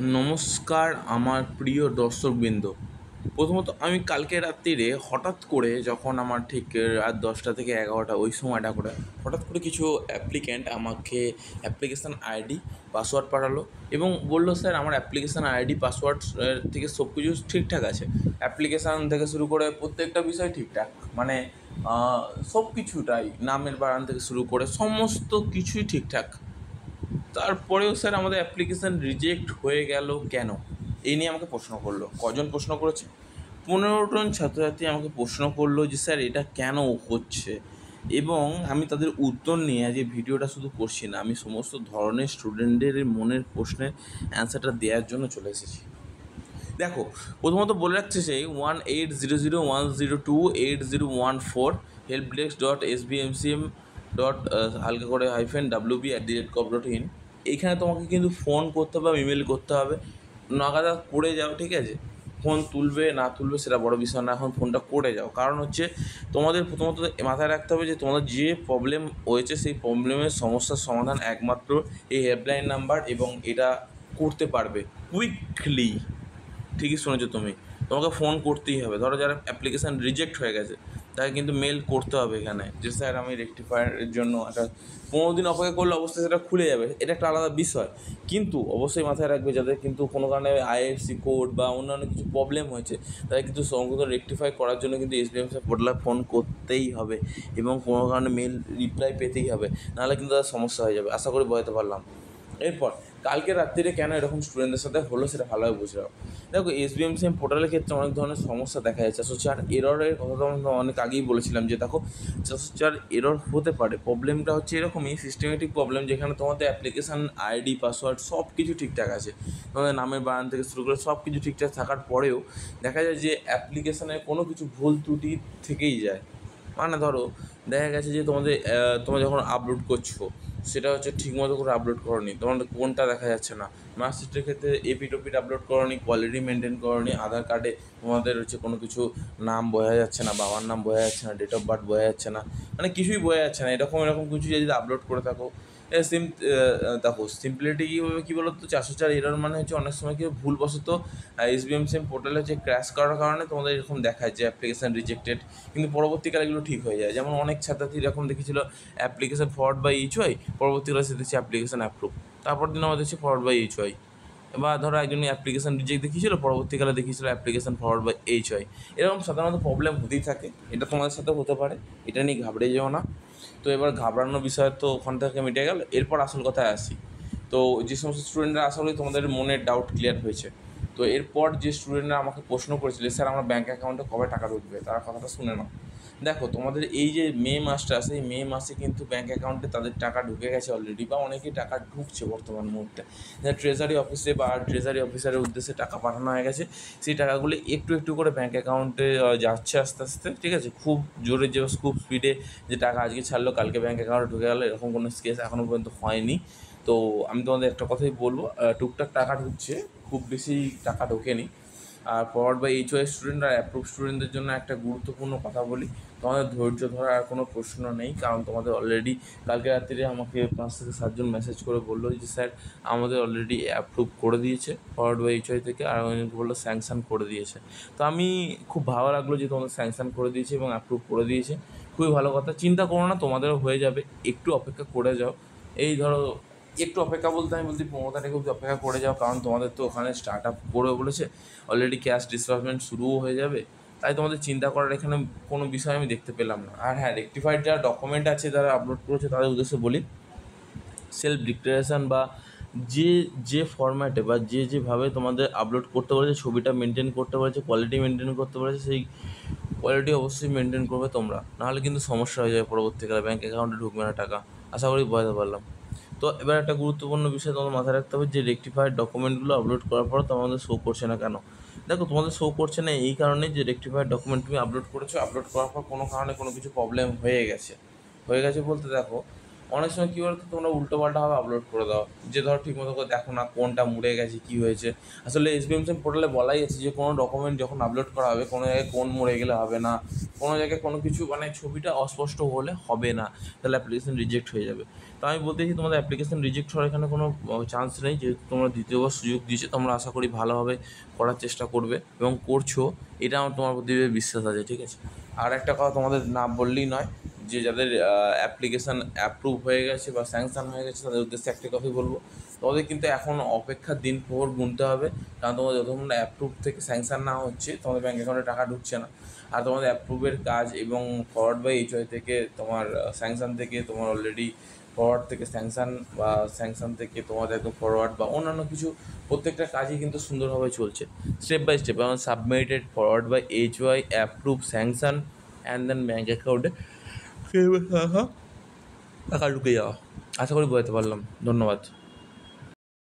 নমস্কার আমার প্রিয় দর্শকবৃন্দ। প্রথমত আমি কালকে রাত্রিরে হঠাৎ করে যখন আমার ঠিক রাত 10টা থেকে 11টা ওই সময়টা করে হঠাৎ করে কিছু অ্যাপ্লিক্যান্ট আমাকে অ্যাপ্লিকেশান আইডি পাসওয়ার্ড পাঠালো এবং বললো, স্যার আমার অ্যাপ্লিকেশান আইডি পাসওয়ার্ড থেকে সব কিছু ঠিকঠাক আছে। অ্যাপ্লিকেশান থেকে শুরু করে প্রত্যেকটা বিষয় ঠিকঠাক, মানে সব কিছুটাই, নামের বানান থেকে শুরু করে সমস্ত কিছুই ঠিকঠাক। তারপরেও স্যার আমাদের অ্যাপ্লিকেশান রিজেক্ট হয়ে গেল কেন? এই নিয়ে আমাকে প্রশ্ন করলো। কজন প্রশ্ন করেছে? 15জন ছাত্রছাত্রী আমাকে প্রশ্ন করলো যে স্যার এটা কেন হচ্ছে, এবং আমি তাদের উত্তর নিয়ে আজ এই ভিডিওটা শুধু করছি না, আমি সমস্ত ধরনের স্টুডেন্টদের মনের প্রশ্নের অ্যান্সারটা দেওয়ার জন্য চলে এসেছি। দেখো, প্রথমত বলে রাখছে সেই 180010028014 helpdesk.sbmcm ডট হালকা করে -wb@gov.in। এইখানে তোমাকে কিন্তু ফোন করতে হবে, ইমেল করতে হবে, নাগাদা করে যাও, ঠিক আছে? ফোন তুলবে না তুলবে সেটা বড় বিষয় না, এখন ফোনটা করে যাও। কারণ হচ্ছে তোমাদের প্রথমত মাথায় রাখতে হবে যে তোমাদের যে প্রবলেম হয়েছে সেই প্রবলেমের সমস্যার সমাধান একমাত্র এই হেল্পলাইন নাম্বার, এবং এটা করতে পারবে কুইকলি। ঠিকই শুনেছো তুমি, তোমাকে ফোন করতেই হবে। ধরো যারা অ্যাপ্লিকেশান রিজেক্ট হয়ে গেছে তাকে কিন্তু মেল করতে হবে এখানে যে স্যার আমি রেকটিফায়ারের জন্য একটা 15 দিন অপেক্ষা করলে অবশ্যই সেটা খুলে যাবে, এটা একটা আলাদা বিষয়। কিন্তু অবশ্যই মাথায় রাখবে যাদের কিন্তু কোনো কারণে আইএফসি কোড বা অন্যান্য কিছু প্রবলেম হয়েছে তাদের কিন্তু সংশোধন রেকটিফাই করার জন্য কিন্তু এসবিএমসি পোর্টালে ফোন করতেই হবে এবং কোনো কারণে মেল রিপ্লাই পেতেই হবে, নাহলে কিন্তু তাদের সমস্যা হয়ে যাবে। আশা করি বোঝাতে পারলাম। এরপর কালকে রাত্রিরে কেন এরকম স্টুডেন্টদের সাথে হলো সেটা ভালোভাবে বুঝলাম। দেখো, এসবিএমসিএম পোর্টালের ক্ষেত্রে অনেক ধরনের সমস্যা দেখা যাচ্ছে। 404 এররের কথা তো আমরা অনেক আগেই বলেছিলাম যে দেখো, 404 এরর হতে পারে। প্রবলেমটা হচ্ছে এরকমই সিস্টেমেটিক প্রবলেম, যেখানে তোমাদের অ্যাপ্লিকেশান আইডি পাসওয়ার্ড সব কিছু ঠিকঠাক আছে, তোমাদের নামের বানান থেকে শুরু করে সব কিছু ঠিকঠাক থাকার পরেও দেখা যায় যে অ্যাপ্লিকেশানের কোনো কিছু ভুল ত্রুটি থেকেই যায়। মানে ধরো দেখা গেছে যে তোমরা যখন আপলোড করছো সেটা হচ্ছে ঠিকমতো করে আপলোড করোনি, তোমাদের কোনটা দেখা যাচ্ছে না। মার্কশিটের ক্ষেত্রে এপিট আপলোড করোনি, কোয়ালিটি মেনটেন করোনি, আধার কার্ডে তোমাদের হচ্ছে কোনো কিছু নাম বোঝা যাচ্ছে না, বাবার নাম বোঝা যাচ্ছে না, ডেট অফ বার্থ বোঝা যাচ্ছে না, মানে কিছুই বোঝা যাচ্ছে না। এরকম কিছু যদি আপলোড করে থাকো, দেখো সিম্পলিটি কী বলো তো, 404 এরর মানে হচ্ছে অনেক সময় কি ভুলবশত এসবিএমসিএম পোর্টালে হচ্ছে ক্র্যাশ করার কারণে তোমাদের এরকম দেখায় যে অ্যাপ্লিকেশান রিজেক্টেড, কিন্তু পরবর্তীকালে এগুলো ঠিক হয়ে যায়। যেমন অনেক ছাত্রছাত্রী এরকম দেখেছিল অ্যাপ্লিকেশান ফরওয়ার্ড বাই ইউআই, পরবর্তীকালে সে দেখছি অ্যাপ্লিকেশান অ্যাপ্রুভ, তারপর দিন আমাদের হচ্ছে ফরওয়ার্ড বাই ইউআই। বা ধরো একজন অ্যাপ্লিকেশান রিজেক্ট দেখিয়েছিল, পরবর্তীকালে দেখিয়েছিল অ্যাপ্লিকেশান ফরওয়ার্ড বাই এইচআই। এরকম সাধারণত প্রবলেম হতেই থাকে, এটা তোমাদের সাথে হতে পারে, এটা নিয়ে ঘাবড়ে যেও না। তো এবার ঘাবড়ানোর বিষয় তো ওখান থেকে মিটে গেল। এরপর আসল কথায় আসি। তো যে সমস্ত স্টুডেন্টরা আশা করি তোমাদের মনের ডাউট ক্লিয়ার হয়েছে। তো এরপর যে স্টুডেন্টরা আমাকে প্রশ্ন করেছিল স্যার আমার ব্যাঙ্ক অ্যাকাউন্টে কবে টাকা ঢুকবে, তারা কথাটা শুনে নাও। দেখো, তোমাদের এই যে মে মাসটা আছে, এই মে মাসে কিন্তু ব্যাঙ্ক অ্যাকাউন্টে তাদের টাকা ঢুকে গেছে অলরেডি, বা অনেকেই টাকা ঢুকছে বর্তমান মুহূর্তে। ট্রেজারি অফিসে বা ট্রেজারি অফিসারের উদ্দেশ্যে টাকা পাঠানো হয়ে গেছে, সেই টাকাগুলি একটু একটু করে ব্যাঙ্ক অ্যাকাউন্টে যাচ্ছে আস্তে আস্তে, ঠিক আছে? খুব জোরে যে খুব স্পিডে যে টাকা আজকে ছাড়লো কালকে ব্যাঙ্ক অ্যাকাউন্টে ঢুকে গেলো এরকম কোনো কেস এখনও পর্যন্ত হয়নি। তো আমি তোমাদের একটা কথাই বলবো, টুকটাক টাকা ঢুকছে, খুব বেশি টাকা ঢোকেনি। আর ফরওয়ার্ড বাই এইচওয়াই স্টুডেন্ট আর অ্যাপ্রুভ স্টুডেন্টদের জন্য একটা গুরুত্বপূর্ণ কথা বলি, তোমাদের ধৈর্য ধরার আর কোনো প্রশ্ন নেই, কারণ তোমাদের অলরেডি কালকে রাত্রিরে আমাকে 5 থেকে 7জন মেসেজ করে বললো যে স্যার আমাদের অলরেডি অ্যাপ্রুভ করে দিয়েছে ফরওয়ার্ড বাই এইচওয়াই থেকে, আর অনেকে বললো স্যাংশন করে দিয়েছে। তো আমি খুব ভালো লাগলো যে তোমাদের স্যাংশন করে দিয়েছে এবং অ্যাপ্রুভ করে দিয়েছে, খুবই ভালো কথা। চিন্তা করো না, তোমাদেরও হয়ে যাবে, একটু অপেক্ষা করে যাও। এই ধরো একটু অপেক্ষা বলতে আমি বলছি 15 তারিখ অবধি অপেক্ষা করে যাও, কারণ তোমাদের তো ওখানে স্টার্ট আপ করবে বলেছে, অলরেডি ক্যাশ ডিসবার্সমেন্ট শুরুও হয়ে যাবে। তাই তোমাদের চিন্তা করার এখানে কোনো বিষয় আমি দেখতে পেলাম না। আর হ্যাঁ, রেকটিফাইড যারা ডকুমেন্ট আছে যারা আপলোড করেছে তাদের উদ্দেশ্যে বলি, সেলফ ডিক্লারেশান বা যে যে ফরম্যাটে বা যেভাবে তোমাদের আপলোড করতে বলেছে, ছবিটা মেনটেন করতে বলেছে, কোয়ালিটি মেনটেন করতে বলেছে, সেই কোয়ালিটি অবশ্যই মেনটেন করবে তোমরা, নাহলে কিন্তু সমস্যা হয়ে যাবে পরবর্তীকালে, ব্যাঙ্ক অ্যাকাউন্টে ঢুকবে না টাকা। আশা করি বোঝাতে পারলাম। তো এবার একটা গুরুত্বপূর্ণ বিষয় তোমাদের মাথায় রাখতে হবে যে রেকটিফাইড ডকুমেন্টগুলো আপলোড করার পর তোমাদের শো করছে না কেন। দেখো, তোমাদের শো করছে না এই কারণে যে রেকটিফাইড ডকুমেন্ট তুমি আপলোড করেছো, আপলোড করার পর কোনো কারণে কোনো কিছু প্রবলেম হয়ে গেছে বলতে দেখো অনেক সময় কী বলতো, তোমরা উল্টোপাল্টাভাবে আপলোড করে দাও, যে ধরো ঠিকমতো করে দেখো না কোনটা মুড়ে গেছে কী হয়েছে। আসলে এসবিএমসিএম পোর্টালে বলাই আছে যে কোনো ডকুমেন্ট যখন আপলোড করা হবে কোনো জায়গায় কোন মুড়ে গেলে হবে না, কোনো জায়গায় কোনো কিছু মানে ছবিটা অস্পষ্ট হলে হবে না, তাহলে অ্যাপ্লিকেশন রিজেক্ট হয়ে যাবে। তো আমি বলতে চাইছি তোমাদের অ্যাপ্লিকেশন রিজেক্ট হওয়ার এখানে কোনো চান্স নেই, যেহেতু তোমরা দ্বিতীয়বার সুযোগ দিয়েছো, তোমরা আশা করি ভালোভাবে করার চেষ্টা করবে এবং করছো, এটা আমার তোমার প্রতি বিশ্বাস আছে, ঠিক আছে। আর একটা কথা তোমাদের না বললেই নয়, যে যাদের অ্যাপ্লিকেশান অ্যাপ্রুভ হয়ে গেছে বা স্যাংশন হয়ে গেছে তাদের উদ্দেশ্যে একটা কথাই বলবো, তোমাদের কিন্তু এখন অপেক্ষার দিন প্রহর গুনতে হবে, কারণ তোমাদের যতক্ষণ অ্যাপ্রুভ থেকে স্যাংশন না হচ্ছে তোমাদের ব্যাঙ্ক অ্যাকাউন্টে টাকা ঢুকছে না। আর তোমাদের অ্যাপ্রুভের কাজ এবং ফরওয়ার্ড বাই এইচওয়াই থেকে তোমার স্যাংশন থেকে তোমার অলরেডি ফরওয়ার্ড থেকে স্যাংশন বা স্যাংশন থেকে তোমাদের একদম ফরওয়ার্ড বা অন্যান্য কিছু প্রত্যেকটা কাজই কিন্তু সুন্দরভাবে চলছে স্টেপ বাই স্টেপ, এবং submitted forward by HY approve sanction and then bank অ্যাকাউন্টে টাকা ঢুকে যাওয়া। আশা করি বোঝাতে পারলাম, ধন্যবাদ।